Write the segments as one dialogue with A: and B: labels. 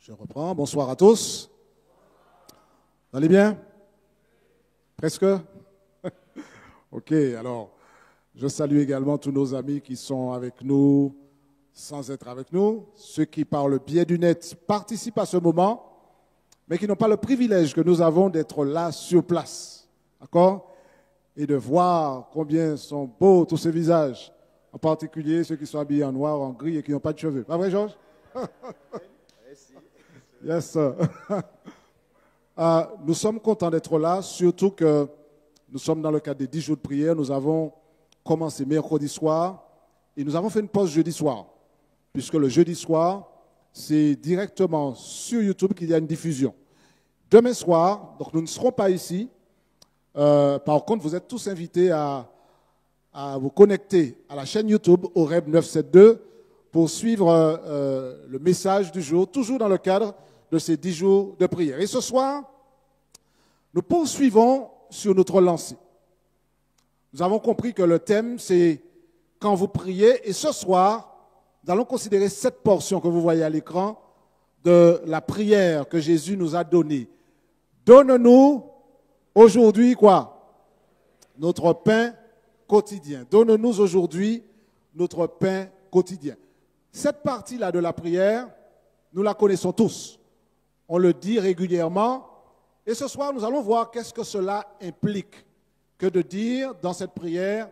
A: Je reprends. Bonsoir à tous. Vous allez bien? Presque? Ok, alors, je salue également tous nos amis qui sont avec nous sans être avec nous. Ceux qui, par le biais du net, participent à ce moment, mais qui n'ont pas le privilège que nous avons d'être là sur place. D'accord? Et de voir combien sont beaux tous ces visages. En particulier ceux qui sont habillés en noir, en gris et qui n'ont pas de cheveux. Pas vrai, Georges? Yes, sir. Nous sommes contents d'être là, surtout que nous sommes dans le cadre des 10 jours de prière. Nous avons commencé mercredi soir et nous avons fait une pause jeudi soir, puisque le jeudi soir, c'est directement sur YouTube qu'il y a une diffusion. Demain soir, donc nous ne serons pas ici. Par contre, vous êtes tous invités à vous connecter à la chaîne YouTube Horeb 972 pour suivre le message du jour, toujours dans le cadre de ces 10 jours de prière. Et ce soir, nous poursuivons sur notre lancée. Nous avons compris que le thème, c'est quand vous priez. Et ce soir, nous allons considérer cette portion que vous voyez à l'écran de la prière que Jésus nous a donnée. Donne-nous aujourd'hui quoi? Notre pain quotidien. Donne-nous aujourd'hui notre pain quotidien. Cette partie-là de la prière, nous la connaissons tous. On le dit régulièrement. Et ce soir, nous allons voir qu'est-ce que cela implique que de dire dans cette prière,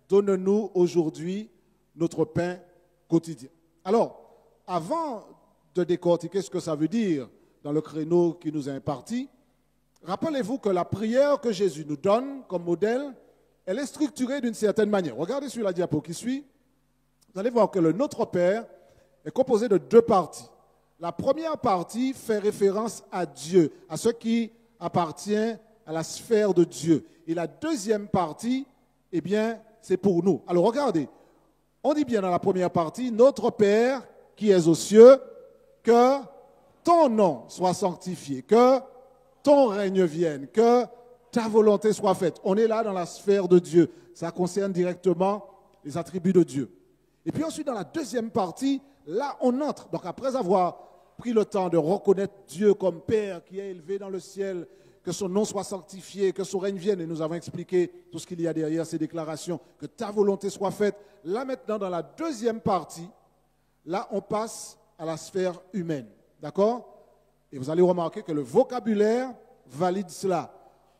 A: donne-nous aujourd'hui notre pain quotidien. Alors, avant de décortiquer ce que ça veut dire dans le créneau qui nous est imparti, rappelez-vous que la prière que Jésus nous donne comme modèle, elle est structurée d'une certaine manière. Regardez sur la diapo qui suit. Vous allez voir que le Notre Père est composé de deux parties. la première partie fait référence à Dieu, à ce qui appartient à la sphère de Dieu. Et la deuxième partie, eh bien, c'est pour nous. Alors regardez, on dit bien dans la première partie, notre Père qui es aux cieux, que ton nom soit sanctifié, que ton règne vienne, que ta volonté soit faite. On est là dans la sphère de Dieu. Ça concerne directement les attributs de Dieu. Et puis ensuite, dans la deuxième partie, là, on entre. Donc après avoir pris le temps de reconnaître Dieu comme Père qui est élevé dans le ciel, que son nom soit sanctifié, que son règne vienne, et nous avons expliqué tout ce qu'il y a derrière ces déclarations, que ta volonté soit faite. Là maintenant, dans la deuxième partie, là, on passe à la sphère humaine. D'accord? Et vous allez remarquer que le vocabulaire valide cela.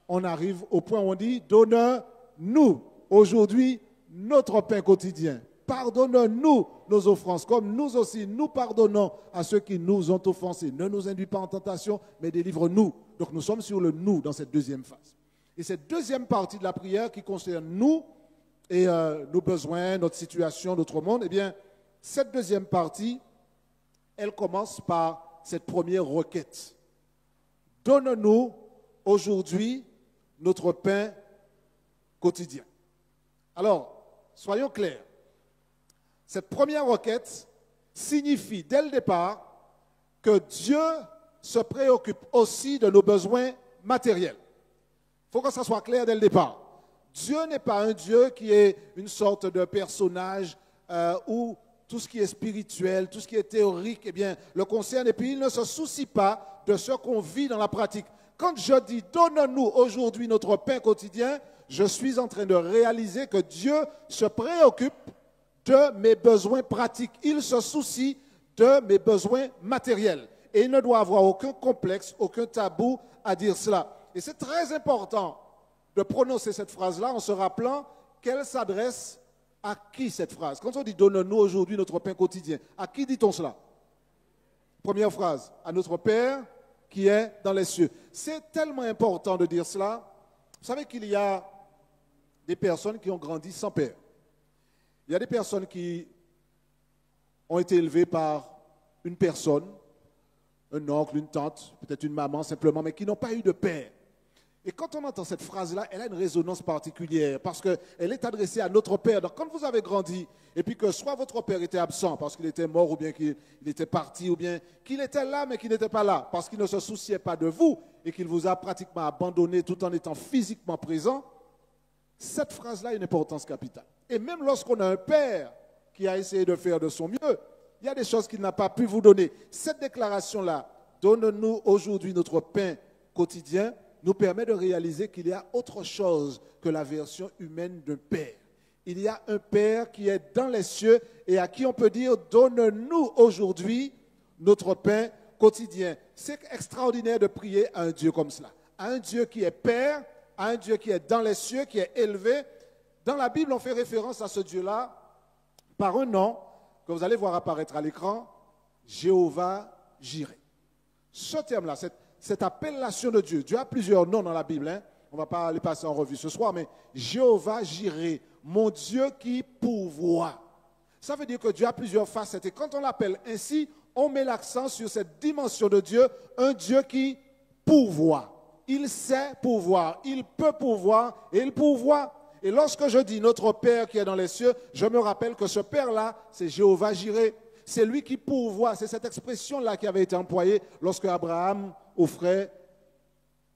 A: On arrive au point où on dit, donne-nous aujourd'hui notre pain quotidien. Pardonne-nous nos offenses, comme nous aussi, nous pardonnons à ceux qui nous ont offensés. Ne nous induis pas en tentation, mais délivre-nous. Donc nous sommes sur le nous dans cette deuxième phase. Et cette deuxième partie de la prière qui concerne nous et nos besoins, notre situation, notre monde, eh bien, cette deuxième partie, elle commence par cette première requête. Donne-nous aujourd'hui notre pain quotidien. Alors, soyons clairs. Cette première requête signifie dès le départ que Dieu se préoccupe aussi de nos besoins matériels. Il faut que ça soit clair dès le départ. Dieu n'est pas un Dieu qui est une sorte de personnage où tout ce qui est spirituel, tout ce qui est théorique, eh bien, le concerne. Et puis, il ne se soucie pas de ce qu'on vit dans la pratique. Quand je dis « donne-nous aujourd'hui notre pain quotidien », je suis en train de réaliser que Dieu se préoccupe de mes besoins pratiques. Il se soucie de mes besoins matériels. Et il ne doit avoir aucun complexe, aucun tabou à dire cela. Et c'est très important de prononcer cette phrase-là en se rappelant qu'elle s'adresse à qui cette phrase? Quand on dit « donne-nous aujourd'hui notre pain quotidien », à qui dit-on cela? Première phrase, à notre Père qui est dans les cieux. C'est tellement important de dire cela. Vous savez qu'il y a des personnes qui ont grandi sans père. Il y a des personnes qui ont été élevées par une personne, un oncle, une tante, peut-être une maman simplement, mais qui n'ont pas eu de père. Et quand on entend cette phrase-là, elle a une résonance particulière parce qu'elle est adressée à notre père. Donc quand vous avez grandi et puis que soit votre père était absent parce qu'il était mort ou bien qu'il était parti ou bien qu'il était là mais qu'il n'était pas là parce qu'il ne se souciait pas de vous et qu'il vous a pratiquement abandonné tout en étant physiquement présent, cette phrase-là a une importance capitale. Et même lorsqu'on a un père qui a essayé de faire de son mieux, il y a des choses qu'il n'a pas pu vous donner. Cette déclaration-là, donne-nous aujourd'hui notre pain quotidien, nous permet de réaliser qu'il y a autre chose que la version humaine d'un père. Il y a un père qui est dans les cieux et à qui on peut dire « donne-nous aujourd'hui notre pain quotidien ». C'est extraordinaire de prier à un Dieu comme cela, à un Dieu qui est père, à un Dieu qui est dans les cieux, qui est élevé. Dans la Bible, on fait référence à ce Dieu-là par un nom que vous allez voir apparaître à l'écran, Jéhovah Jireh. Ce terme-là, cette appellation de Dieu, Dieu a plusieurs noms dans la Bible, hein. On ne va pas les passer en revue ce soir, mais Jéhovah Jireh, mon Dieu qui pourvoit. Ça veut dire que Dieu a plusieurs facettes. Et quand on l'appelle ainsi, on met l'accent sur cette dimension de Dieu, un Dieu qui pourvoit. Il sait pourvoir, il peut pourvoir et il pourvoit. Et lorsque je dis notre Père qui est dans les cieux, je me rappelle que ce Père-là, c'est Jéhovah Jireh. C'est lui qui pourvoit. C'est cette expression-là qui avait été employée lorsque Abraham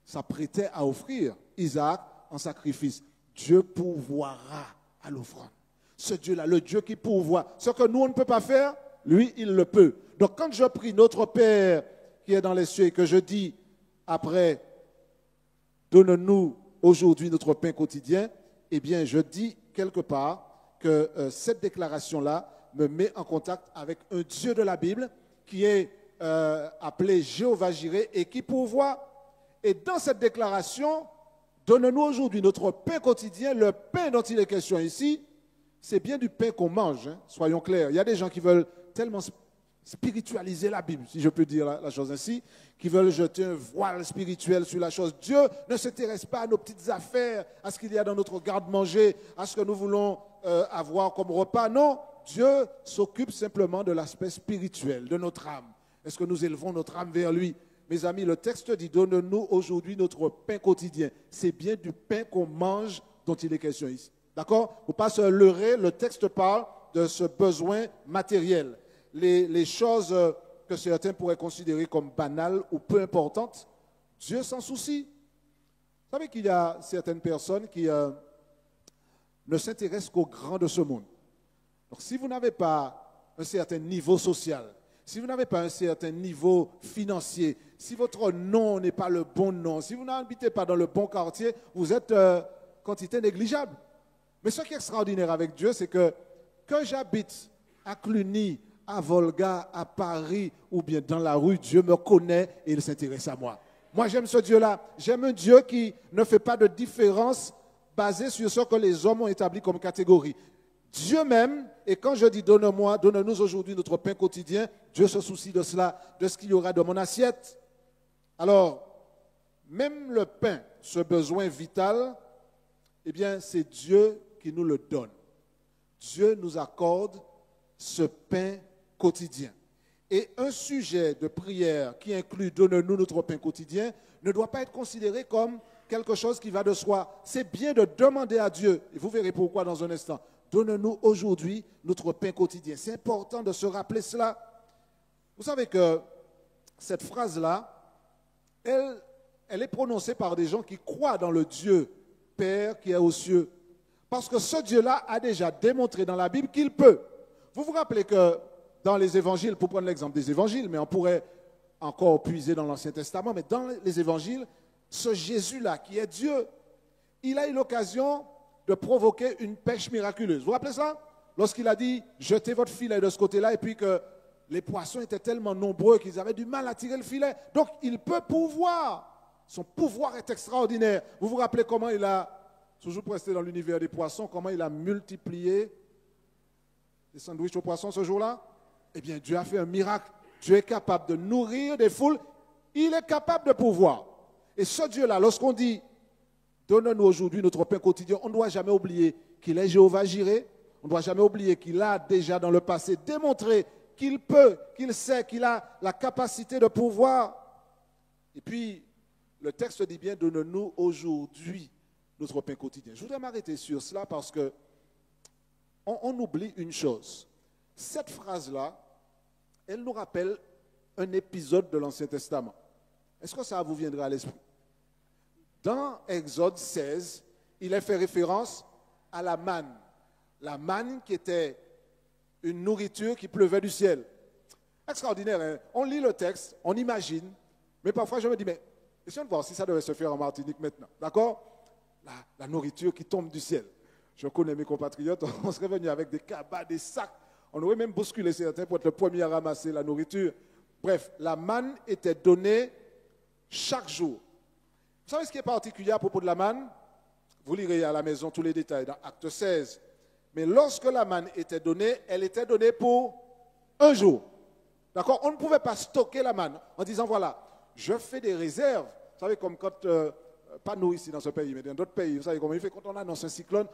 A: s'apprêtait à offrir Isaac en sacrifice. Dieu pourvoira à l'offrande. Ce Dieu-là, le Dieu qui pourvoit. Ce que nous, on ne peut pas faire, lui, il le peut. Donc quand je prie notre Père qui est dans les cieux et que je dis après, donne-nous aujourd'hui notre pain quotidien, eh bien, je dis quelque part que cette déclaration-là me met en contact avec un Dieu de la Bible qui est appelé Jéhovah Jireh et qui pourvoit. Et dans cette déclaration, donne-nous aujourd'hui notre pain quotidien. Le pain dont il est question ici, c'est bien du pain qu'on mange, hein, soyons clairs. Il y a des gens qui veulent tellement spiritualiser la Bible, si je peux dire la chose ainsi, qui veulent jeter un voile spirituel sur la chose. Dieu ne s'intéresse pas à nos petites affaires, à ce qu'il y a dans notre garde-manger, à ce que nous voulons avoir comme repas. Non, Dieu s'occupe simplement de l'aspect spirituel, de notre âme. Est-ce que nous élevons notre âme vers lui? Mes amis, le texte dit, donne-nous aujourd'hui notre pain quotidien. C'est bien du pain qu'on mange dont il est question ici. D'accord? Il ne faut pas se leurrer, le texte parle de ce besoin matériel. Les choses que certains pourraient considérer comme banales ou peu importantes, Dieu s'en soucie. Vous savez qu'il y a certaines personnes qui ne s'intéressent qu'aux grands de ce monde. Donc si vous n'avez pas un certain niveau social, si vous n'avez pas un certain niveau financier, si votre nom n'est pas le bon nom, si vous n'habitez pas dans le bon quartier, vous êtes quantité négligeable. Mais ce qui est extraordinaire avec Dieu, c'est que j'habite à Cluny, à Volga, à Paris ou bien dans la rue, Dieu me connaît et il s'intéresse à moi. Moi, j'aime ce Dieu-là. J'aime un Dieu qui ne fait pas de différence basée sur ce que les hommes ont établi comme catégorie. Dieu même, et quand je dis donne-nous aujourd'hui notre pain quotidien, Dieu se soucie de cela, de ce qu'il y aura dans mon assiette. Alors, même le pain, ce besoin vital, eh bien, c'est Dieu qui nous le donne. Dieu nous accorde ce pain quotidien. Et un sujet de prière qui inclut donne-nous notre pain quotidien ne doit pas être considéré comme quelque chose qui va de soi. C'est bien de demander à Dieu, et vous verrez pourquoi dans un instant, donne-nous aujourd'hui notre pain quotidien. C'est important de se rappeler cela. Vous savez que cette phrase-là, elle est prononcée par des gens qui croient dans le Dieu Père qui est aux cieux. Parce que ce Dieu-là a déjà démontré dans la Bible qu'il peut. Vous vous rappelez que dans les évangiles, pour prendre l'exemple des évangiles, mais on pourrait encore puiser dans l'Ancien Testament, mais dans les évangiles, ce Jésus-là qui est Dieu, il a eu l'occasion de provoquer une pêche miraculeuse. Vous vous rappelez ça? Lorsqu'il a dit, jetez votre filet de ce côté-là, et puis que les poissons étaient tellement nombreux qu'ils avaient du mal à tirer le filet. Donc, il peut pouvoir. Son pouvoir est extraordinaire. Vous vous rappelez comment il a, toujours pour rester dans l'univers des poissons, comment il a multiplié les sandwichs aux poissons ce jour-là? Eh bien, Dieu a fait un miracle. Dieu est capable de nourrir des foules. Il est capable de pouvoir. Et ce Dieu-là, lorsqu'on dit, donne-nous aujourd'hui notre pain quotidien, on ne doit jamais oublier qu'il est Jéhovah Jireh. On ne doit jamais oublier qu'il a déjà dans le passé démontré qu'il peut, qu'il sait, qu'il a la capacité de pouvoir. Et puis, le texte dit bien, donne-nous aujourd'hui notre pain quotidien. Je voudrais m'arrêter sur cela parce que on oublie une chose. Cette phrase-là, elle nous rappelle un épisode de l'Ancien Testament. Est-ce que ça vous viendra à l'esprit? Dans Exode 16, il est fait référence à la manne. La manne qui était une nourriture qui pleuvait du ciel. Extraordinaire, hein? On lit le texte, on imagine, mais parfois je me dis, mais essayons de voir si ça devait se faire en Martinique maintenant. D'accord? La nourriture qui tombe du ciel. Je connais mes compatriotes, on serait venu avec des cabas, des sacs. On aurait même bousculé certains pour être le premier à ramasser la nourriture. Bref, la manne était donnée chaque jour. Vous savez ce qui est particulier à propos de la manne? Vous lirez à la maison tous les détails dans Acte 16. Mais lorsque la manne était donnée, elle était donnée pour un jour. D'accord? On ne pouvait pas stocker la manne en disant, voilà, je fais des réserves. Vous savez, comme quand, pas nous ici dans ce pays, mais dans d'autres pays, vous savez comment il fait quand on annonce un cyclone,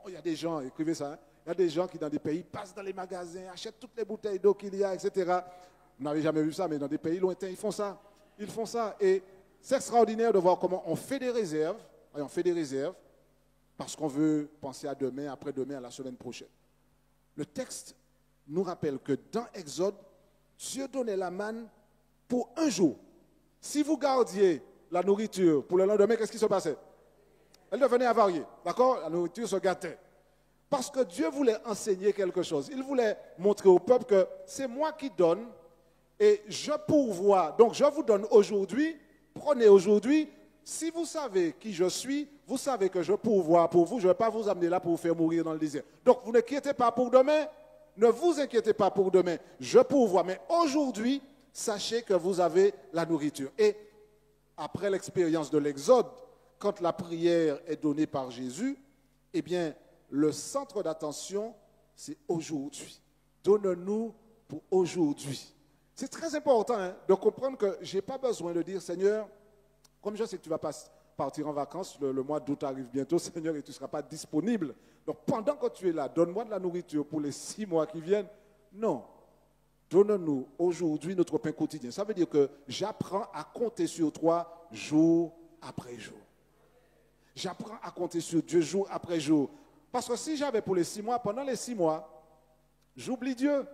A: il y a des gens, écrivez ça, hein, il y a des gens qui dans des pays passent dans les magasins, achètent toutes les bouteilles d'eau qu'il y a, etc. Vous n'avez jamais vu ça, mais dans des pays lointains, ils font ça. Ils font ça. Et c'est extraordinaire de voir comment on fait des réserves, et on fait des réserves, parce qu'on veut penser à demain, après-demain, à la semaine prochaine. Le texte nous rappelle que dans Exode, Dieu donnait la manne pour un jour. Si vous gardiez la nourriture pour le lendemain, qu'est-ce qui se passait? Elle devenait avariée, d'accord? La nourriture se gâtait. Parce que Dieu voulait enseigner quelque chose. Il voulait montrer au peuple que c'est moi qui donne et je pourvois. Donc je vous donne aujourd'hui, prenez aujourd'hui. Si vous savez qui je suis, vous savez que je pourvois pour vous. Je ne vais pas vous amener là pour vous faire mourir dans le désert. Donc vous n'inquiétez pas pour demain. Ne vous inquiétez pas pour demain. Je pourvois. Mais aujourd'hui, sachez que vous avez la nourriture. Et après l'expérience de l'Exode, quand la prière est donnée par Jésus, eh bien, le centre d'attention, c'est aujourd'hui. Donne-nous pour aujourd'hui. C'est très important de comprendre que je n'ai pas besoin de dire, Seigneur, comme je sais que tu vas partir en vacances, le mois d'août arrive bientôt, Seigneur, et tu ne seras pas disponible. Donc pendant que tu es là, donne-moi de la nourriture pour les 6 mois qui viennent. Non. donne-nous aujourd'hui notre pain quotidien. Ça veut dire que j'apprends à compter sur toi jour après jour. J'apprends à compter sur Dieu jour après jour. Parce que si j'avais pour les 6 mois, pendant les 6 mois, j'oublie Dieu.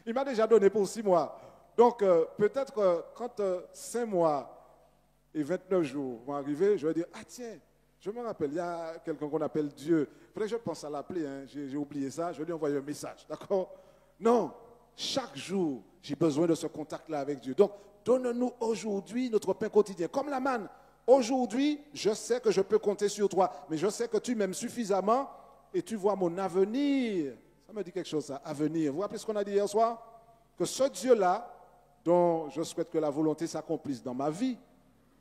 A: Il m'a déjà donné pour 6 mois. Donc, peut-être que quand 5 mois et 29 jours vont arriver, je vais dire, ah tiens, je me rappelle, il y a quelqu'un qu'on appelle Dieu. Il faudrait que je pense à l'appeler, hein. J'ai oublié ça, je vais lui envoyer un message, d'accord? Non, chaque jour, j'ai besoin de ce contact-là avec Dieu. Donc, donne-nous aujourd'hui notre pain quotidien. Comme la manne, aujourd'hui, je sais que je peux compter sur toi, mais je sais que tu m'aimes suffisamment et tu vois mon avenir. Ça me dit quelque chose, ça, avenir. Vous vous rappelez ce qu'on a dit hier soir? Que ce Dieu-là, dont je souhaite que la volonté s'accomplisse dans ma vie,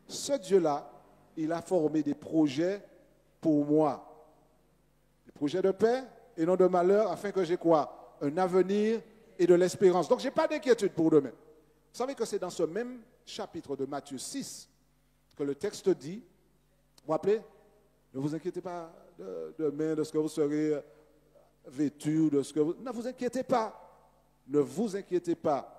A: ce Dieu-là, il a formé des projets pour moi. Des projets de paix et non de malheur, afin que j'ai quoi? Un avenir et de l'espérance. Donc, je n'ai pas d'inquiétude pour demain. Vous savez que c'est dans ce même chapitre de Matthieu 6 que le texte dit, vous vous rappelez? Ne vous inquiétez pas de demain, de ce que vous serez vêtu, de ce que vous... Ne vous inquiétez pas. Ne vous inquiétez pas.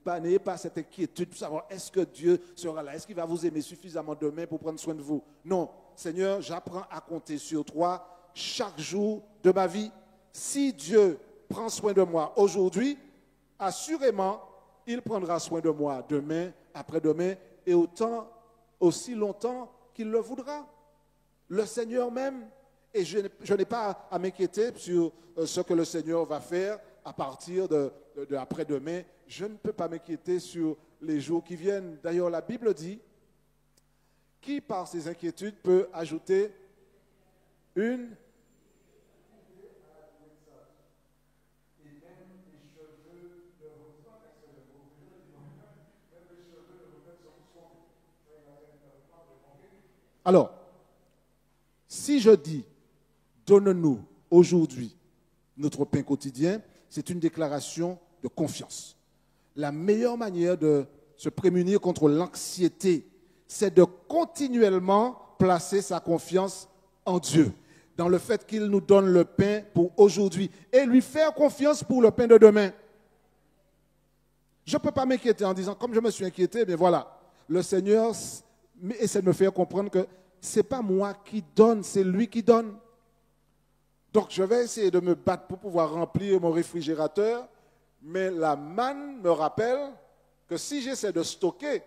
A: N'ayez pas cette inquiétude pour savoir est-ce que Dieu sera là, est-ce qu'il va vous aimer suffisamment demain pour prendre soin de vous. Non, Seigneur, j'apprends à compter sur toi chaque jour de ma vie. Si Dieu prend soin de moi aujourd'hui, assurément, il prendra soin de moi demain, après-demain, et aussi longtemps qu'il le voudra. Le Seigneur même, et je n'ai pas à m'inquiéter sur ce que le Seigneur va faire à partir de après-demain. Je ne peux pas m'inquiéter sur les jours qui viennent. D'ailleurs, la Bible dit, qui par ses inquiétudes peut ajouter une... Alors, si je dis, donne-nous aujourd'hui notre pain quotidien, c'est une déclaration de confiance. La meilleure manière de se prémunir contre l'anxiété, c'est de continuellement placer sa confiance en Dieu, dans le fait qu'il nous donne le pain pour aujourd'hui et lui faire confiance pour le pain de demain. Je ne peux pas m'inquiéter en disant, comme je me suis inquiété, mais voilà, le Seigneur essaie de me faire comprendre que ce n'est pas moi qui donne, c'est lui qui donne. Donc je vais essayer de me battre pour pouvoir remplir mon réfrigérateur, mais la manne me rappelle que si j'essaie de stocker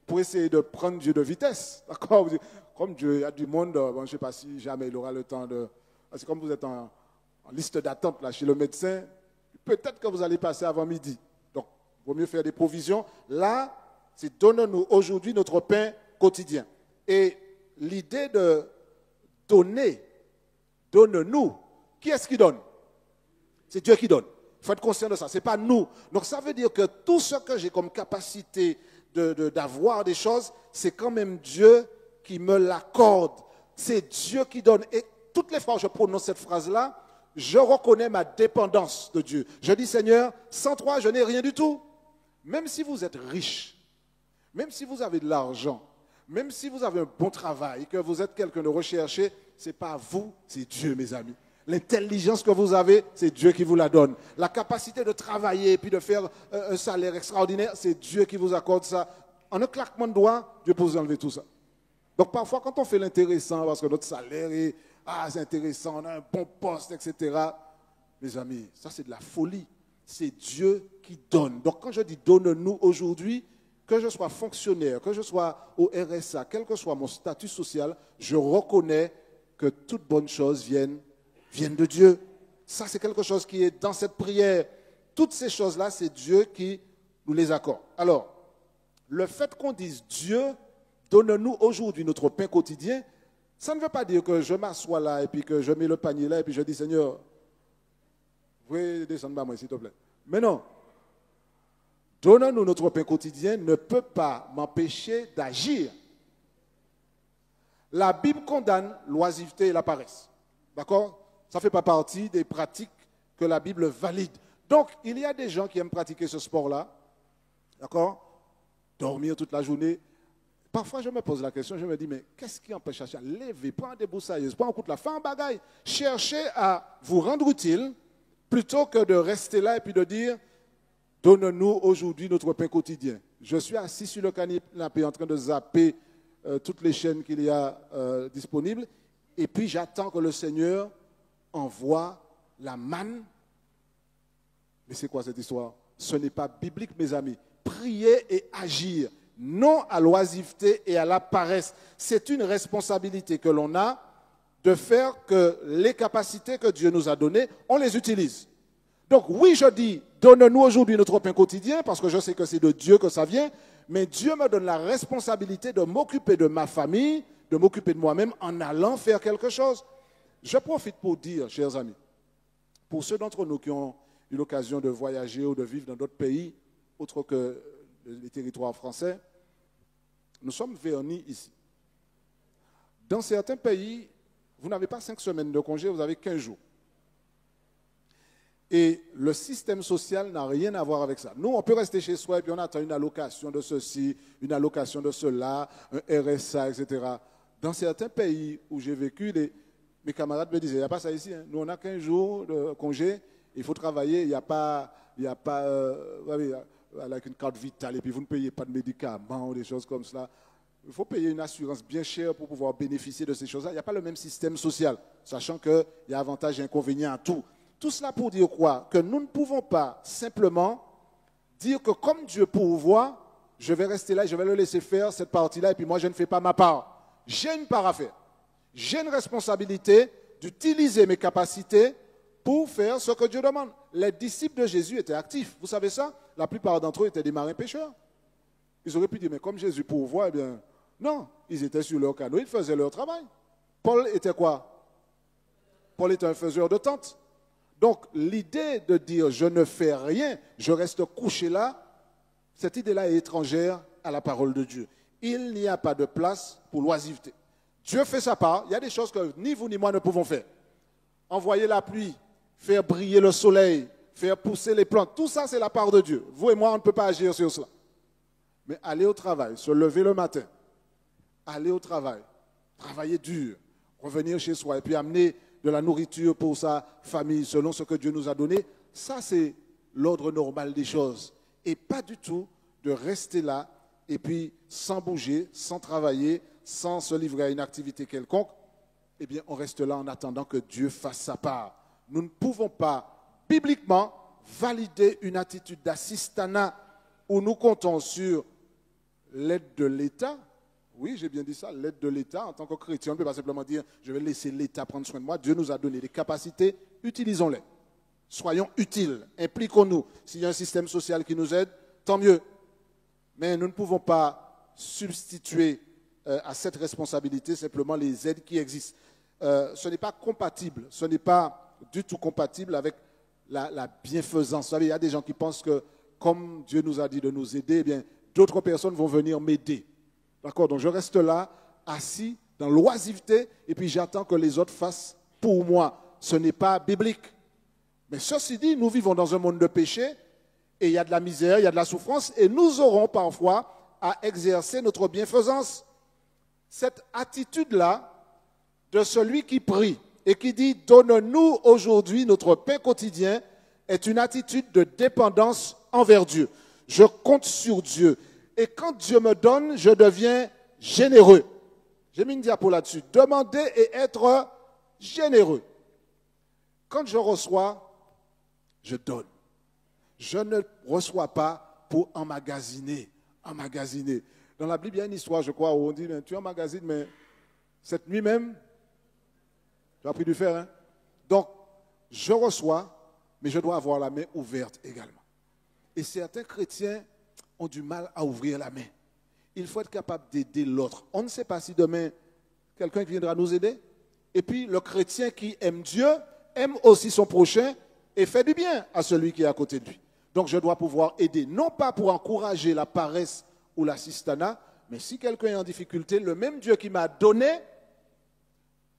A: pour essayer de prendre Dieu de vitesse, d'accord, comme Dieu, il y a du monde, bon, je ne sais pas si jamais il aura le temps de... Parce que comme vous êtes en liste d'attente là, chez le médecin, peut-être que vous allez passer avant midi. Donc, il vaut mieux faire des provisions. Là, c'est donne-nous aujourd'hui notre pain quotidien. Et l'idée de donner, donne-nous, qui est-ce qui donne? C'est Dieu qui donne. Il faut être conscient de ça, ce n'est pas nous. Donc ça veut dire que tout ce que j'ai comme capacité d'avoir des choses, c'est quand même Dieu qui me l'accorde. C'est Dieu qui donne. Et toutes les fois que je prononce cette phrase-là, je reconnais ma dépendance de Dieu. Je dis, Seigneur, sans toi, je n'ai rien du tout. Même si vous êtes riche, même si vous avez de l'argent, même si vous avez un bon travail, que vous êtes quelqu'un de recherché, ce n'est pas vous, c'est Dieu, mes amis. L'intelligence que vous avez, c'est Dieu qui vous la donne. La capacité de travailler et puis de faire un salaire extraordinaire, c'est Dieu qui vous accorde ça. En un claquement de doigts, Dieu peut vous enlever tout ça. Donc parfois, quand on fait l'intéressant, parce que notre salaire est c'est intéressant, on a un bon poste, etc. Mes amis, ça c'est de la folie. C'est Dieu qui donne. Donc quand je dis donne-nous aujourd'hui, que je sois fonctionnaire, que je sois au RSA, quel que soit mon statut social, je reconnais que toutes bonnes choses viennent de Dieu. Ça, c'est quelque chose qui est dans cette prière. Toutes ces choses-là, c'est Dieu qui nous les accorde. Alors, le fait qu'on dise Dieu, donne-nous aujourd'hui notre pain quotidien, ça ne veut pas dire que je m'assois là et puis que je mets le panier là et puis je dis Seigneur, vous pouvez descendre bas moi s'il te plaît. Mais non. Donne-nous notre pain quotidien ne peut pas m'empêcher d'agir. La Bible condamne l'oisiveté et la paresse. D'accord? Ça ne fait pas partie des pratiques que la Bible valide. Donc, il y a des gens qui aiment pratiquer ce sport-là. D'accord? Dormir toute la journée. Parfois, je me pose la question, je me dis, mais qu'est-ce qui empêche à lever, prendre des broussailleuses, prendre un coup de la fin en bagaille, chercher à vous rendre utile, plutôt que de rester là et puis de dire, Donne-nous aujourd'hui notre pain quotidien. Je suis assis sur le canapé en train de zapper toutes les chaînes qu'il y a disponibles. Et puis j'attends que le Seigneur envoie la manne. Mais c'est quoi cette histoire? Ce n'est pas biblique, mes amis. Prier et agir, non à l'oisiveté et à la paresse. C'est une responsabilité que l'on a de faire que les capacités que Dieu nous a données, on les utilise. Donc oui, je dis, donne-nous aujourd'hui notre pain quotidien, parce que je sais que c'est de Dieu que ça vient, mais Dieu me donne la responsabilité de m'occuper de ma famille, de m'occuper de moi-même en allant faire quelque chose. Je profite pour dire, chers amis, pour ceux d'entre nous qui ont eu l'occasion de voyager ou de vivre dans d'autres pays, autres que les territoires français, nous sommes vernis ici. Dans certains pays, vous n'avez pas 5 semaines de congé, vous avez 15 jours. Et le système social n'a rien à voir avec ça. Nous, on peut rester chez soi et puis on attend une allocation de ceci, une allocation de cela, un RSA, etc. Dans certains pays où j'ai vécu, mes camarades me disaient, il n'y a pas ça ici. Hein. Nous, on a 15 jours de congé, il faut travailler, il n'y a pas avec une carte vitale et puis vous ne payez pas de médicaments ou des choses comme cela. Il faut payer une assurance bien chère pour pouvoir bénéficier de ces choses-là. Il n'y a pas le même système social, sachant qu'il y a avantages et inconvénients à tout. Tout cela pour dire quoi? Que nous ne pouvons pas simplement dire que comme Dieu pourvoit, je vais rester là et je vais le laisser faire cette partie-là et puis moi je ne fais pas ma part. J'ai une part à faire. J'ai une responsabilité d'utiliser mes capacités pour faire ce que Dieu demande. Les disciples de Jésus étaient actifs. Vous savez ça? La plupart d'entre eux étaient des marins pêcheurs. Ils auraient pu dire, mais comme Jésus pourvoit, eh bien, non, ils étaient sur leur canot, ils faisaient leur travail. Paul était quoi? Paul était un faiseur de tentes. Donc, l'idée de dire je ne fais rien, je reste couché là, cette idée-là est étrangère à la parole de Dieu. Il n'y a pas de place pour l'oisiveté. Dieu fait sa part. Il y a des choses que ni vous ni moi ne pouvons faire. Envoyer la pluie, faire briller le soleil, faire pousser les plantes, tout ça c'est la part de Dieu. Vous et moi, on ne peut pas agir sur cela. Mais aller au travail, se lever le matin, aller au travail, travailler dur, revenir chez soi et puis amener de la nourriture pour sa famille selon ce que Dieu nous a donné, ça c'est l'ordre normal des choses. Et pas du tout de rester là et puis sans bouger, sans travailler, sans se livrer à une activité quelconque. Eh bien, on reste là en attendant que Dieu fasse sa part. Nous ne pouvons pas, bibliquement, valider une attitude d'assistanat où nous comptons sur l'aide de l'État. Oui, j'ai bien dit ça, l'aide de l'État. En tant que chrétien, on ne peut pas simplement dire « je vais laisser l'État prendre soin de moi ». Dieu nous a donné des capacités, utilisons-les. Soyons utiles, impliquons-nous. S'il y a un système social qui nous aide, tant mieux. Mais nous ne pouvons pas substituer à cette responsabilité simplement les aides qui existent. Ce n'est pas compatible, ce n'est pas du tout compatible avec la bienfaisance. Vous savez, il y a des gens qui pensent que comme Dieu nous a dit de nous aider, eh bien, d'autres personnes vont venir m'aider. D'accord? Donc je reste là, assis, dans l'oisiveté, et puis j'attends que les autres fassent pour moi. Ce n'est pas biblique. Mais ceci dit, nous vivons dans un monde de péché, et il y a de la misère, il y a de la souffrance, et nous aurons parfois à exercer notre bienfaisance. Cette attitude-là de celui qui prie et qui dit « Donne-nous aujourd'hui notre pain quotidien » est une attitude de dépendance envers Dieu. Je compte sur Dieu. Et quand Dieu me donne, je deviens généreux. J'ai mis une diapo là-dessus. Demander et être généreux. Quand je reçois, je donne. Je ne reçois pas pour emmagasiner. Emmagasiner. Dans la Bible, il y a une histoire, je crois, où on dit, tu emmagasines, mais cette nuit même, tu as pris du fer, hein? Donc, je reçois, mais je dois avoir la main ouverte également. Et certains chrétiens ont du mal à ouvrir la main. Il faut être capable d'aider l'autre. On ne sait pas si demain, quelqu'un viendra nous aider. Et puis, le chrétien qui aime Dieu, aime aussi son prochain et fait du bien à celui qui est à côté de lui. Donc, je dois pouvoir aider, non pas pour encourager la paresse ou l'assistanat, mais si quelqu'un est en difficulté, le même Dieu qui m'a donné,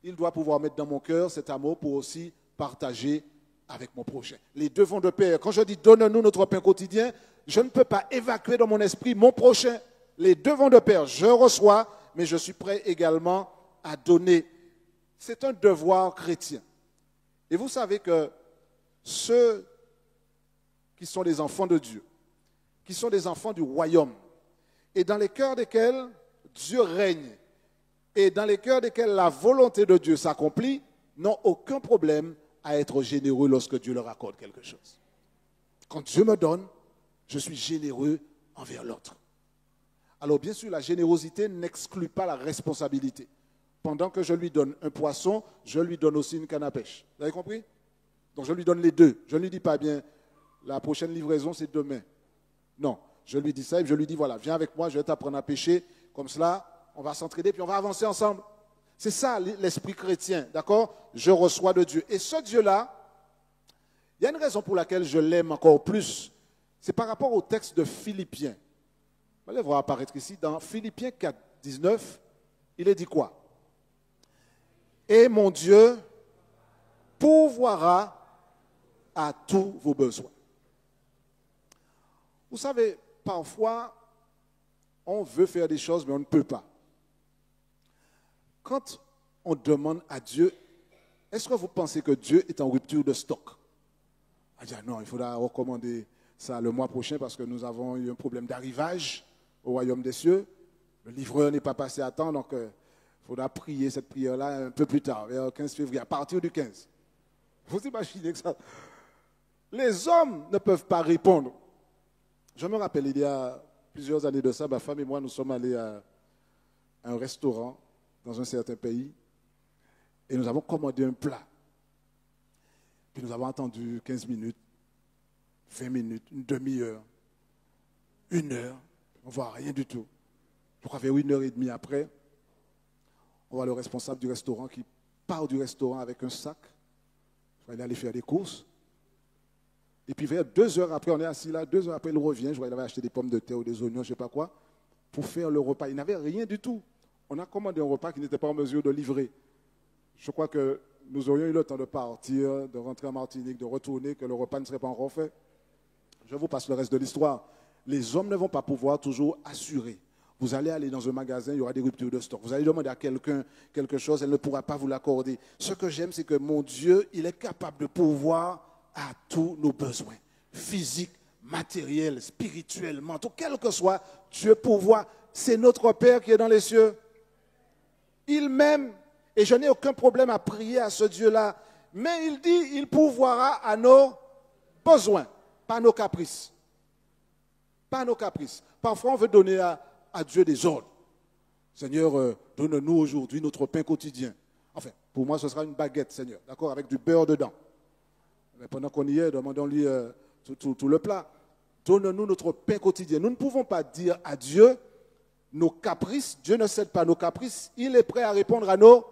A: il doit pouvoir mettre dans mon cœur cet amour pour aussi partager avec mon prochain. Les deux vont de pair. Quand je dis « donne-nous notre pain quotidien », je ne peux pas évacuer dans mon esprit mon prochain. Les deux vont de pair. Je reçois, mais je suis prêt également à donner. C'est un devoir chrétien. Et vous savez que ceux qui sont les enfants de Dieu, qui sont des enfants du royaume, et dans les cœurs desquels Dieu règne, et dans les cœurs desquels la volonté de Dieu s'accomplit, n'ont aucun problème à être généreux lorsque Dieu leur accorde quelque chose. Quand Dieu me donne, je suis généreux envers l'autre. Alors bien sûr, la générosité n'exclut pas la responsabilité. Pendant que je lui donne un poisson, je lui donne aussi une canne à pêche. Vous avez compris? Donc je lui donne les deux. Je ne lui dis pas, bien, la prochaine livraison, c'est demain. Non, je lui dis ça et je lui dis, voilà, viens avec moi, je vais t'apprendre à pêcher. Comme cela, on va s'entraider, puis on va avancer ensemble. C'est ça l'esprit chrétien, d'accord? Je reçois de Dieu. Et ce Dieu-là, il y a une raison pour laquelle je l'aime encore plus. C'est par rapport au texte de Philippiens. On va le voir apparaître ici. Dans Philippiens 4, 19, il est dit quoi? Et mon Dieu pourvoira à tous vos besoins. Vous savez, parfois, on veut faire des choses, mais on ne peut pas. Quand on demande à Dieu, est-ce que vous pensez que Dieu est en rupture de stock? On dit, non, il faudra recommander ça le mois prochain parce que nous avons eu un problème d'arrivage au royaume des cieux. Le livreur n'est pas passé à temps, donc il faudra prier cette prière-là un peu plus tard, vers le 15 février, à partir du 15. Vous imaginez que ça... Les hommes ne peuvent pas répondre. Je me rappelle, il y a plusieurs années de ça, ma femme et moi, nous sommes allés à un restaurant dans un certain pays et nous avons commandé un plat. Puis nous avons attendu 15 minutes, 20 minutes, une demi-heure, 1 heure, on ne voit rien du tout. Je crois vers 1h30 après, on voit le responsable du restaurant qui part du restaurant avec un sac. Il est allé faire des courses. Et puis vers 2 heures après, on est assis là, 2 heures après, il revient. Je vois qu'il avait acheté des pommes de terre ou des oignons, je ne sais pas quoi, pour faire le repas. Il n'avait rien du tout. On a commandé un repas qui n'était pas en mesure de livrer. Je crois que nous aurions eu le temps de partir, de rentrer en Martinique, de retourner, que le repas ne serait pas encore fait. Je vous passe le reste de l'histoire. Les hommes ne vont pas pouvoir toujours assurer. Vous allez aller dans un magasin, il y aura des ruptures de stock. Vous allez demander à quelqu'un quelque chose, elle ne pourra pas vous l'accorder. Ce que j'aime, c'est que mon Dieu, il est capable de pourvoir à tous nos besoins, physiques, matériels, spirituels, mentaux, quel que soit, Dieu pourvoit. C'est notre Père qui est dans les cieux. Il m'aime et je n'ai aucun problème à prier à ce Dieu-là. Mais il dit, il pourvoira à nos besoins, pas à nos caprices. Pas à nos caprices. Parfois, on veut donner à Dieu des ordres. Seigneur, donne-nous aujourd'hui notre pain quotidien. Enfin, pour moi, ce sera une baguette, Seigneur, d'accord, avec du beurre dedans. Mais pendant qu'on y est, demandons-lui tout le plat. Donne-nous notre pain quotidien. Nous ne pouvons pas dire à Dieu nos caprices. Dieu ne cède pas nos caprices. Il est prêt à répondre à nos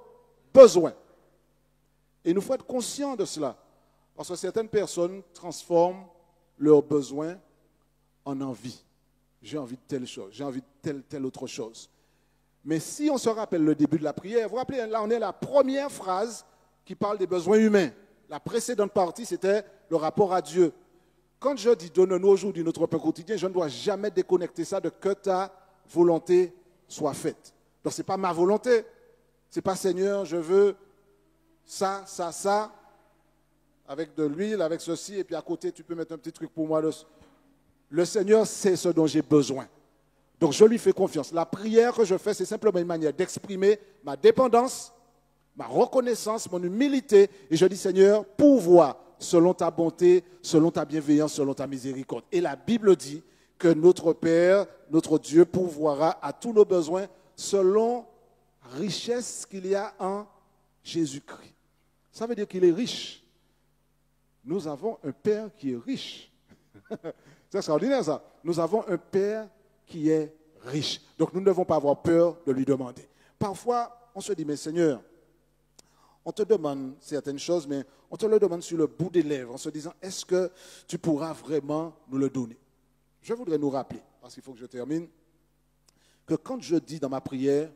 A: besoins. Et il nous faut être conscients de cela. Parce que certaines personnes transforment leurs besoins en envie. J'ai envie de telle chose, j'ai envie de telle autre chose. Mais si on se rappelle le début de la prière, vous vous rappelez, là on est à la première phrase qui parle des besoins humains. La précédente partie, c'était le rapport à Dieu. Quand je dis « donne-nous aujourd'hui notre pain quotidien », je ne dois jamais déconnecter ça de que ta volonté soit faite. Donc ce n'est pas ma volonté. Ce n'est pas « Seigneur, je veux ça, ça, ça, avec de l'huile, avec ceci, et puis à côté, tu peux mettre un petit truc pour moi. » Le Seigneur sait ce dont j'ai besoin. Donc je lui fais confiance. La prière que je fais, c'est simplement une manière d'exprimer ma dépendance, ma reconnaissance, mon humilité. Et je dis, Seigneur, pourvois selon ta bonté, selon ta bienveillance, selon ta miséricorde. Et la Bible dit que notre Père, notre Dieu, pourvoira à tous nos besoins selon la richesse qu'il y a en Jésus-Christ. Ça veut dire qu'il est riche. Nous avons un Père qui est riche. C'est extraordinaire ça. Nous avons un Père qui est riche. Donc nous ne devons pas avoir peur de lui demander. Parfois, on se dit, mais Seigneur, on te demande certaines choses, mais on te le demande sur le bout des lèvres, en se disant, est-ce que tu pourras vraiment nous le donner? Je voudrais nous rappeler, parce qu'il faut que je termine, que quand je dis dans ma prière,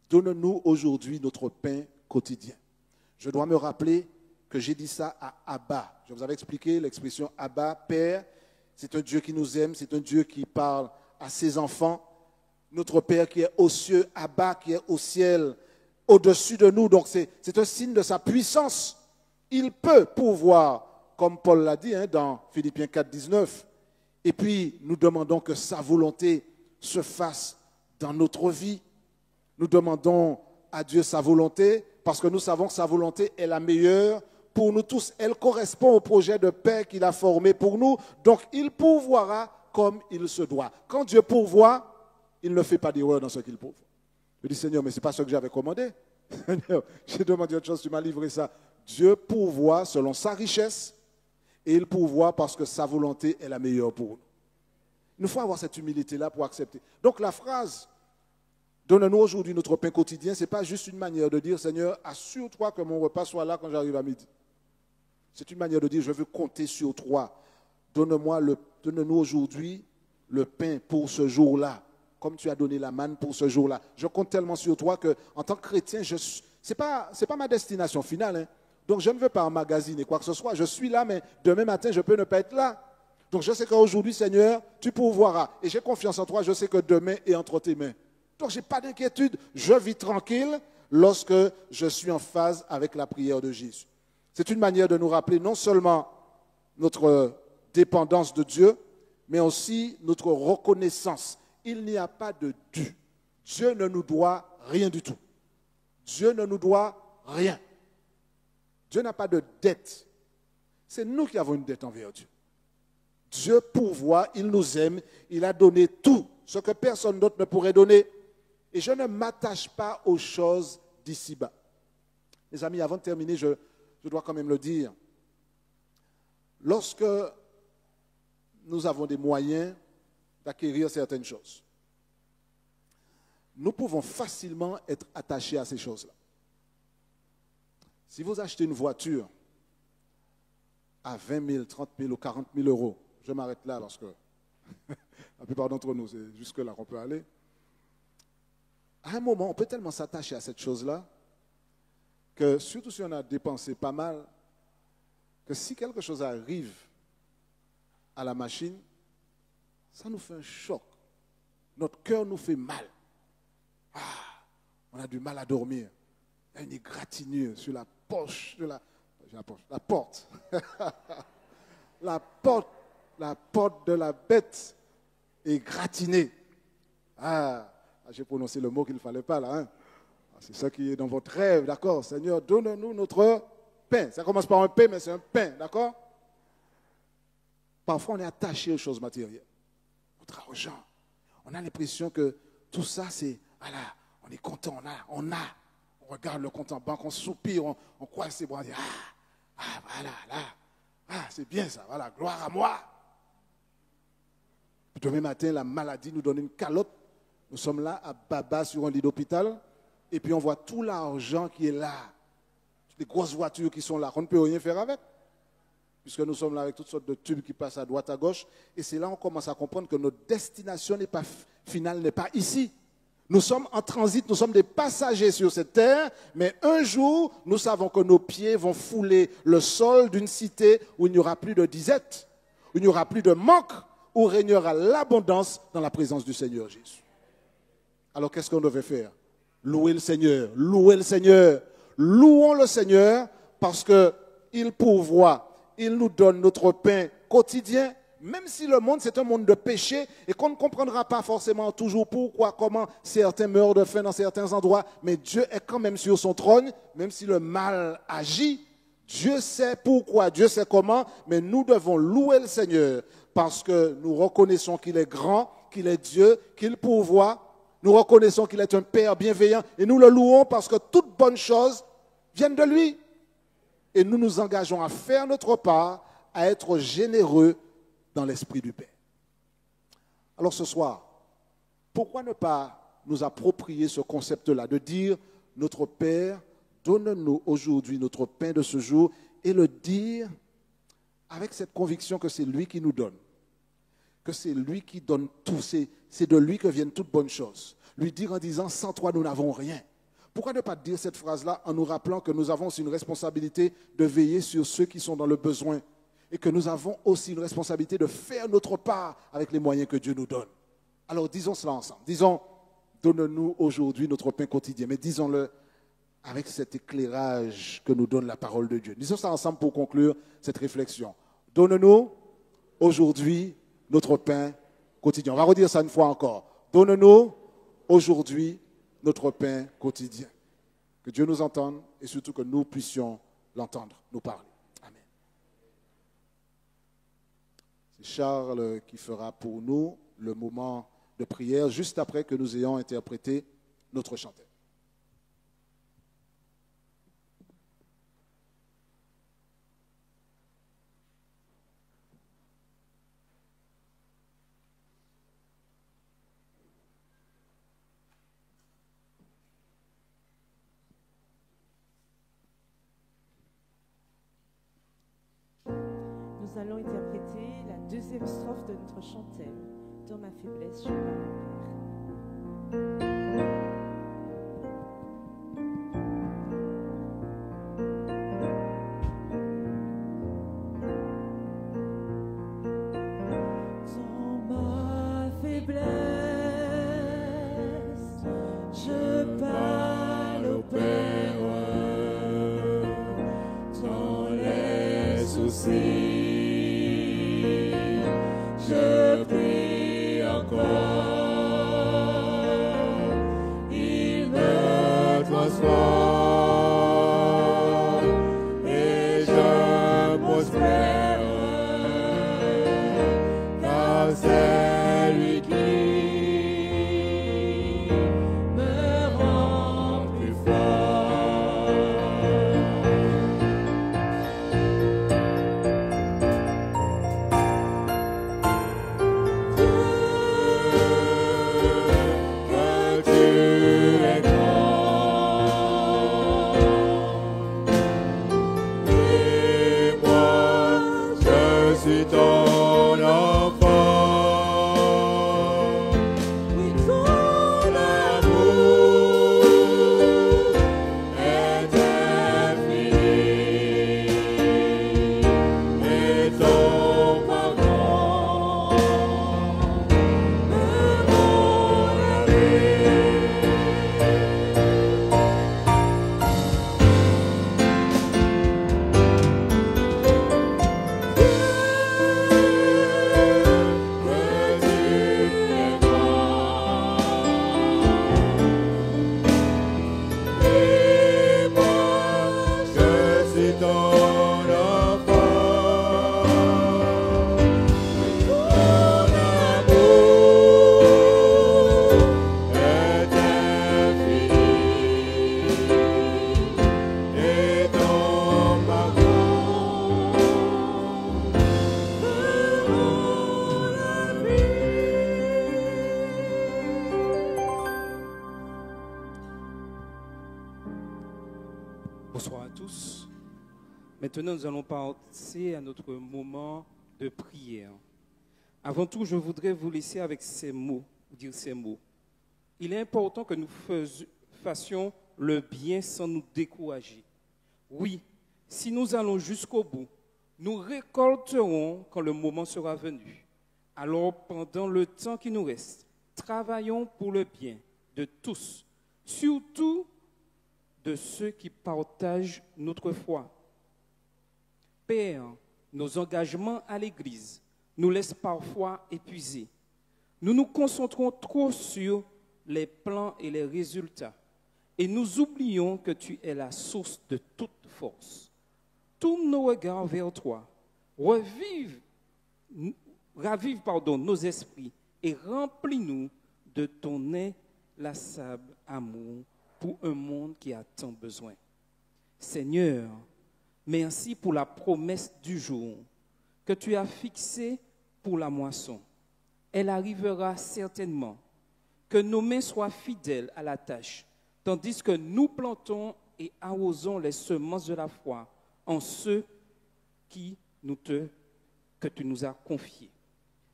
A: donne-nous aujourd'hui notre pain quotidien, je dois me rappeler que j'ai dit ça à Abba. Je vous avais expliqué l'expression Abba, Père. C'est un Dieu qui nous aime, c'est un Dieu qui parle à ses enfants. Notre Père qui est aux cieux, Abba qui est au ciel, au-dessus de nous. Donc c'est un signe de sa puissance. Il peut pourvoir, comme Paul l'a dit dans Philippiens 4, 19. Et puis, nous demandons que sa volonté se fasse dans notre vie. Nous demandons à Dieu sa volonté parce que nous savons que sa volonté est la meilleure pour nous tous. Elle correspond au projet de paix qu'il a formé pour nous. Donc, il pourvoira comme il se doit. Quand Dieu pourvoit, il ne fait pas d'erreur dans ce qu'il pourvoit. Je dis, Seigneur, mais ce n'est pas ce que j'avais commandé. Seigneur, j'ai demandé autre chose, tu m'as livré ça. Dieu pourvoit selon sa richesse et il pourvoit parce que sa volonté est la meilleure pour nous. Il nous faut avoir cette humilité-là pour accepter. Donc la phrase « Donne-nous aujourd'hui notre pain quotidien », ce n'est pas juste une manière de dire « Seigneur, assure-toi que mon repas soit là quand j'arrive à midi ». C'est une manière de dire « Je veux compter sur toi. Donne-nous aujourd'hui le pain pour ce jour-là, comme tu as donné la manne pour ce jour-là. Je compte tellement sur toi que, en tant que chrétien, ce n'est pas ma destination finale. Hein. Donc, je ne veux pas emmagasiner quoi que ce soit. Je suis là, mais demain matin, je peux ne pas être là. Donc, je sais qu'aujourd'hui, Seigneur, tu pourvoiras. Et j'ai confiance en toi. Je sais que demain est entre tes mains. Donc, je n'ai pas d'inquiétude. Je vis tranquille lorsque je suis en phase avec la prière de Jésus. C'est une manière de nous rappeler non seulement notre dépendance de Dieu, mais aussi notre reconnaissance. Il n'y a pas de dû. Dieu ne nous doit rien du tout. Dieu ne nous doit rien. Dieu n'a pas de dette. C'est nous qui avons une dette envers Dieu. Dieu pourvoit, il nous aime, il a donné tout, ce que personne d'autre ne pourrait donner. Et je ne m'attache pas aux choses d'ici-bas. Mes amis, avant de terminer, je dois quand même le dire. Lorsque nous avons des moyens d'acquérir certaines choses, nous pouvons facilement être attachés à ces choses-là. Si vous achetez une voiture à 20 000, 30 000 ou 40 000 euros, je m'arrête là parce que la plupart d'entre nous, c'est jusque là qu'on peut aller. À un moment, on peut tellement s'attacher à cette chose-là que, surtout si on a dépensé pas mal, que si quelque chose arrive à la machine, ça nous fait un choc. Notre cœur nous fait mal. Ah, on a du mal à dormir. Il y a une égratignure sur la poche de la porte. la porte de la bête est gratinée. Ah, j'ai prononcé le mot qu'il ne fallait pas là. Hein. C'est ça qui est dans votre rêve, d'accord? Seigneur, donne-nous notre pain. Ça commence par un pain, mais c'est un pain, d'accord? Parfois, on est attaché aux choses matérielles. Notre argent. On a l'impression que tout ça, c'est, voilà, on est content, on regarde le compte en banque, on soupire, on croise ses bras, on dit, voilà, là, c'est bien ça, voilà, gloire à moi. Demain matin, la maladie nous donne une calotte. Nous sommes là à baba sur un lit d'hôpital, et puis on voit tout l'argent qui est là, toutes les grosses voitures qui sont là, qu'on ne peut rien faire avec, puisque nous sommes là avec toutes sortes de tubes qui passent à droite, à gauche, et c'est là qu'on commence à comprendre que notre destination finale n'est pas ici. Nous sommes en transit, nous sommes des passagers sur cette terre, mais un jour, nous savons que nos pieds vont fouler le sol d'une cité où il n'y aura plus de disette, où il n'y aura plus de manque, où régnera l'abondance dans la présence du Seigneur Jésus. Alors qu'est-ce qu'on devait faire? Louer le Seigneur, louer le Seigneur. Louons le Seigneur parce qu'il pourvoit, il nous donne notre pain quotidien. Même si le monde, c'est un monde de péché et qu'on ne comprendra pas forcément toujours pourquoi, comment certains meurent de faim dans certains endroits, mais Dieu est quand même sur son trône, même si le mal agit. Dieu sait pourquoi, Dieu sait comment, mais nous devons louer le Seigneur parce que nous reconnaissons qu'il est grand, qu'il est Dieu, qu'il pourvoit. Nous reconnaissons qu'il est un Père bienveillant et nous le louons parce que toutes bonnes choses viennent de lui. Et nous nous engageons à faire notre part, à être généreux dans l'esprit du Père. Alors ce soir, pourquoi ne pas nous approprier ce concept-là, de dire notre Père, donne-nous aujourd'hui notre pain de ce jour, et le dire avec cette conviction que c'est lui qui nous donne, que c'est lui qui donne tout, c'est de lui que viennent toutes bonnes choses. Lui dire en disant, sans toi nous n'avons rien. Pourquoi ne pas dire cette phrase-là en nous rappelant que nous avons aussi une responsabilité de veiller sur ceux qui sont dans le besoin, et que nous avons aussi une responsabilité de faire notre part avec les moyens que Dieu nous donne. Alors disons cela ensemble. Disons, donne-nous aujourd'hui notre pain quotidien, mais disons-le avec cet éclairage que nous donne la parole de Dieu. Disons ça ensemble pour conclure cette réflexion. Donne-nous aujourd'hui notre pain quotidien. On va redire ça une fois encore. Donne-nous aujourd'hui notre pain quotidien. Que Dieu nous entende et surtout que nous puissions l'entendre, nous parler. Amen. C'est Charles qui fera pour nous le moment de prière juste après que nous ayons interprété notre chanteur.
B: Nous allons interpréter la deuxième strophe de notre chantelle. Dans ma faiblesse, je parle au Père. Dans ma faiblesse, je parle au Père. Dans les soucis, je prie encore, il me transforme et je prospère, car c'est lui qui me rend plus fort.
C: Bonsoir à tous. Maintenant, nous allons passer à notre moment de prière. Avant tout, je voudrais vous laisser avec ces mots, dire ces mots. Il est important que nous fassions le bien sans nous décourager. Oui, si nous allons jusqu'au bout, nous récolterons quand le moment sera venu. Alors, pendant le temps qui nous reste, travaillons pour le bien de tous, surtout de ceux qui partagent notre foi. Père, nos engagements à l'Église nous laissent parfois épuisés. Nous nous concentrons trop sur les plans et les résultats et nous oublions que tu es la source de toute force. Tourne nos regards vers toi, ravive nos esprits et remplis-nous de ton inlassable amour pour un monde qui a tant besoin. Seigneur, merci pour la promesse du jour que tu as fixée pour la moisson. Elle arrivera certainement. Que nos mains soient fidèles à la tâche, tandis que nous plantons et arrosons les semences de la foi en ceux que tu nous as confiés.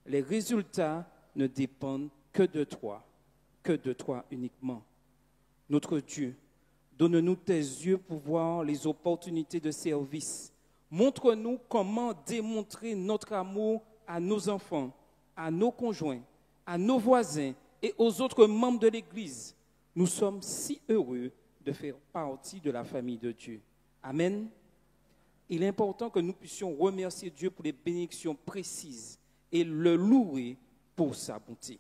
C: Les résultats ne dépendent que de toi uniquement. Notre Dieu, donne-nous tes yeux pour voir les opportunités de service. Montre-nous comment démontrer notre amour à nos enfants, à nos conjoints, à nos voisins et aux autres membres de l'Église. Nous sommes si heureux de faire partie de la famille de Dieu. Amen. Il est important que nous puissions remercier Dieu pour les bénédictions précises et le louer pour sa bonté.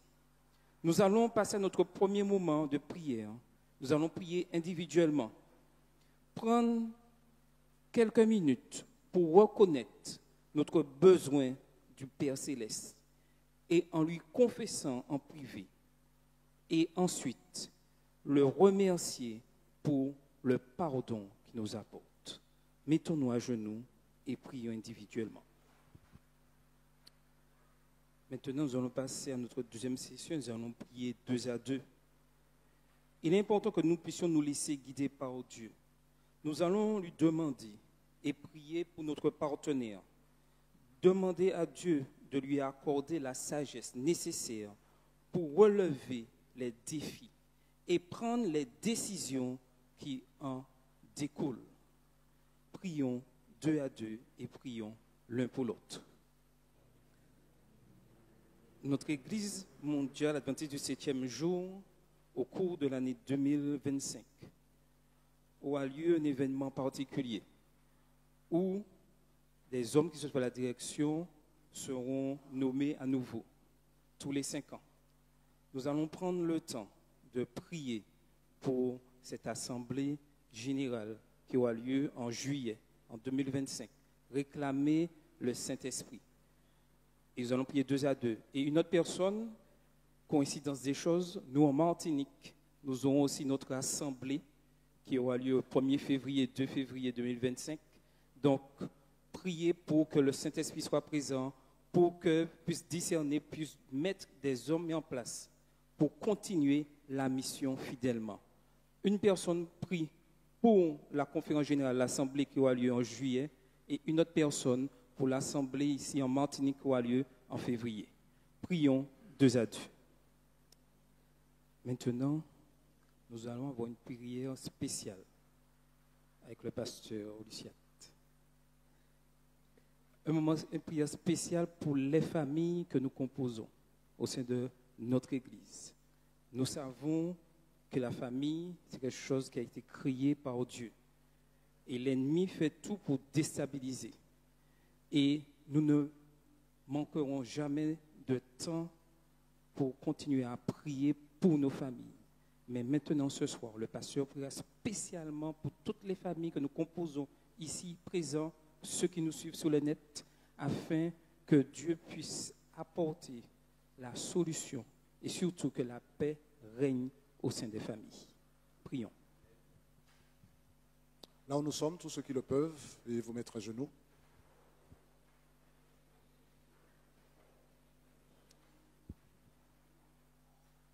C: Nous allons passer à notre premier moment de prière. Nous allons prier individuellement. Prendre quelques minutes pour reconnaître notre besoin du Père Céleste et en lui confessant en privé. Et ensuite, le remercier pour le pardon qu'il nous apporte. Mettons-nous à genoux et prions individuellement. Maintenant, nous allons passer à notre deuxième session. Nous allons prier 2 à 2. Il est important que nous puissions nous laisser guider par Dieu. Nous allons lui demander et prier pour notre partenaire. Demander à Dieu de lui accorder la sagesse nécessaire pour relever les défis et prendre les décisions qui en découlent. Prions 2 à 2 et prions l'un pour l'autre. Notre Église mondiale adventiste du 7e jour, au cours de l'année 2025, aura lieu un événement particulier où des hommes qui se trouvent à la direction seront nommés à nouveau tous les 5 ans. Nous allons prendre le temps de prier pour cette assemblée générale qui aura lieu en juillet, en 2025. Réclamer le Saint-Esprit. Et nous allons prier 2 à 2. Et une autre personne, coïncidence des choses, nous en Martinique, nous aurons aussi notre assemblée qui aura lieu le 1er février, 2 février 2025. Donc, priez pour que le Saint-Esprit soit présent, pour que puisse discerner, puisse mettre des hommes en place pour continuer la mission fidèlement. Une personne prie pour la conférence générale, l'assemblée qui aura lieu en juillet, et une autre personne pour l'assemblée ici en Martinique qui aura lieu en février. Prions 2 à 2. Maintenant, nous allons avoir une prière spéciale avec le pasteur Luciat. Une prière spéciale pour les familles que nous composons au sein de notre Église. Nous savons que la famille, c'est quelque chose qui a été créé par Dieu. Et l'ennemi fait tout pour déstabiliser. Et nous ne manquerons jamais de temps pour continuer à prier pour nos familles. Mais maintenant, ce soir, le pasteur priera spécialement pour toutes les familles que nous composons ici présents, ceux qui nous suivent sur le net, afin que Dieu puisse apporter la solution et surtout que la paix règne au sein des familles. Prions.
A: Là où nous sommes, tous ceux qui le peuvent, veuillez vous mettre à genoux.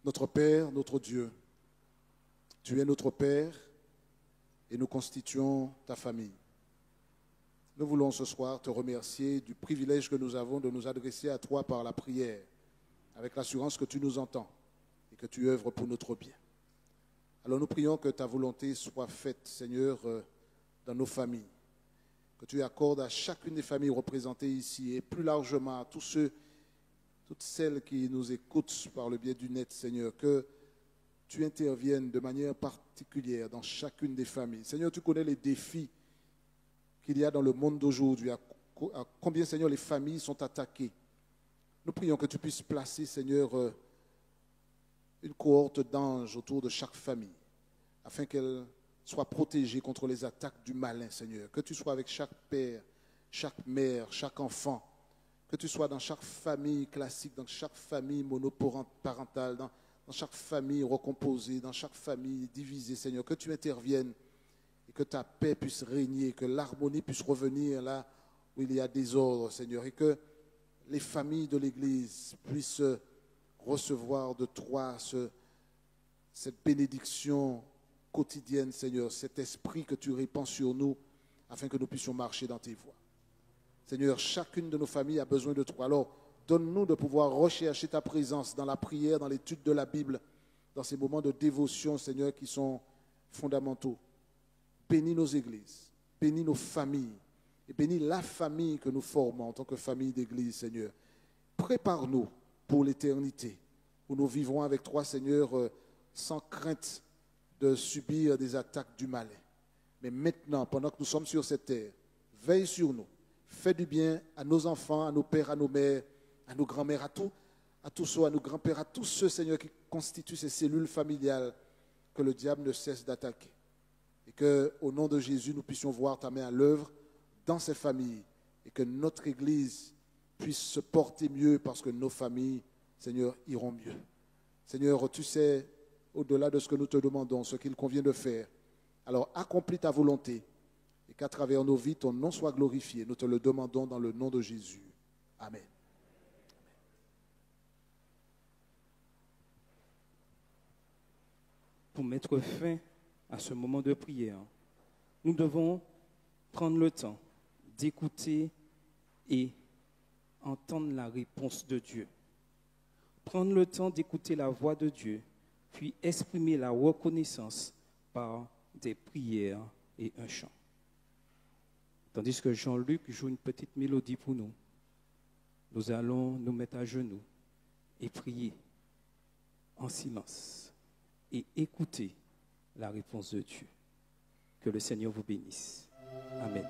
A: Notre Père, notre Dieu, tu es notre Père et nous constituons ta famille. Nous voulons ce soir te remercier du privilège que nous avons de nous adresser à toi par la prière, avec l'assurance que tu nous entends et que tu œuvres pour notre bien. Alors nous prions que ta volonté soit faite, Seigneur, dans nos familles, que tu accordes à chacune des familles représentées ici et plus largement à tous ceux, toutes celles qui nous écoutent par le biais du net, Seigneur, que tu interviennes de manière particulière dans chacune des familles. Seigneur, tu connais les défis qu'il y a dans le monde d'aujourd'hui, à combien, Seigneur, les familles sont attaquées. Nous prions que tu puisses placer, Seigneur, une cohorte d'anges autour de chaque famille, afin qu'elle soit protégée contre les attaques du malin, Seigneur. Que tu sois avec chaque père, chaque mère, chaque enfant, que tu sois dans chaque famille classique, dans chaque famille monoparentale, dans chaque famille recomposée, dans chaque famille divisée, Seigneur. Que tu interviennes et que ta paix puisse régner, que l'harmonie puisse revenir là où il y a désordre, Seigneur, et que les familles de l'Église puissent recevoir de toi cette bénédiction quotidienne, Seigneur, cet esprit que tu répands sur nous afin que nous puissions marcher dans tes voies. Seigneur, chacune de nos familles a besoin de toi. Alors, donne-nous de pouvoir rechercher ta présence dans la prière, dans l'étude de la Bible, dans ces moments de dévotion, Seigneur, qui sont fondamentaux. Bénis nos églises, bénis nos familles, et bénis la famille que nous formons en tant que famille d'église, Seigneur. Prépare-nous pour l'éternité, où nous vivrons avec toi, Seigneur, sans crainte de subir des attaques du malin. Mais maintenant, pendant que nous sommes sur cette terre, veille sur nous. Fais du bien à nos enfants, à nos pères, à nos mères, à nos grands-mères, à tous ceux, à nos grands-pères, à tous ceux, Seigneur, qui constituent ces cellules familiales que le diable ne cesse d'attaquer. Et qu'au nom de Jésus, nous puissions voir ta main à l'œuvre dans ces familles et que notre Église puisse se porter mieux parce que nos familles, Seigneur, iront mieux. Seigneur, tu sais, au-delà de ce que nous te demandons, ce qu'il convient de faire. Alors accomplis ta volonté et qu'à travers nos vies, ton nom soit glorifié. Nous te le demandons dans le nom de Jésus. Amen.
C: Pour mettre fin à ce moment de prière, nous devons prendre le temps d'écouter et entendre la réponse de Dieu. Prendre le temps d'écouter la voix de Dieu, puis exprimer la reconnaissance par des prières et un chant. Tandis que Jean-Luc joue une petite mélodie pour nous, nous allons nous mettre à genoux et prier en silence et écouter la réponse de Dieu. Que le Seigneur vous bénisse. Amen.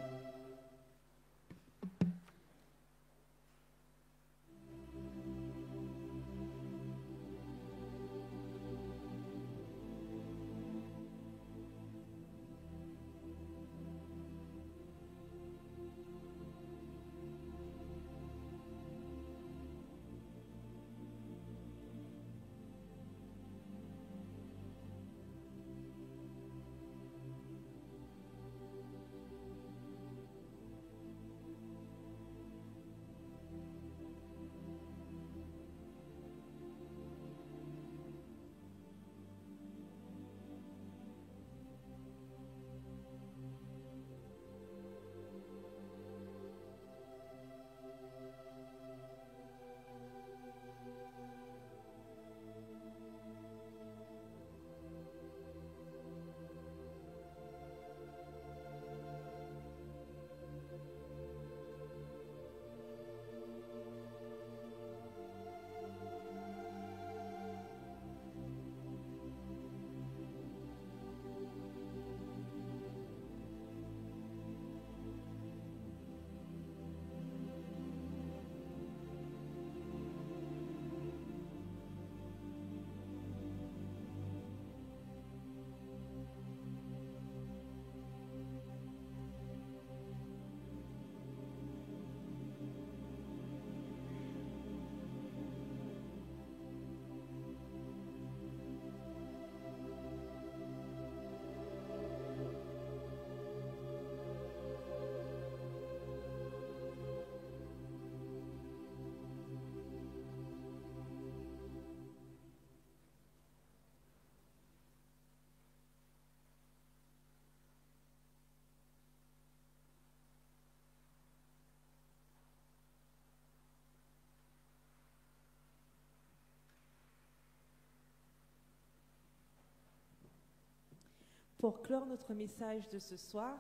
B: Pour clore notre message de ce soir,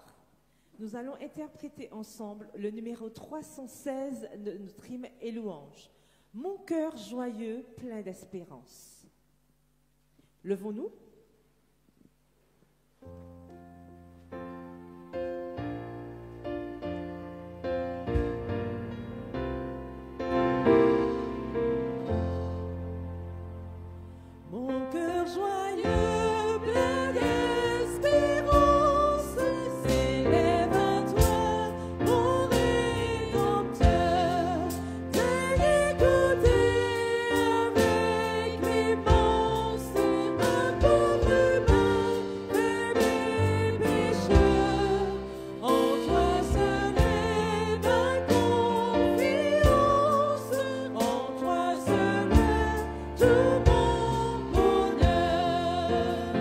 B: nous allons interpréter ensemble le numéro 316 de notre hymne et louange. Mon cœur joyeux, plein d'espérance. Levons-nous. Mon cœur joyeux, plein d'espérance, s'élève à toi, mon Rédempteur. D'écouter avec mes pensées un pauvre humain, fait mes pécheurs. En toi seul est ma confiance, en toi seul est tout mon bonheur.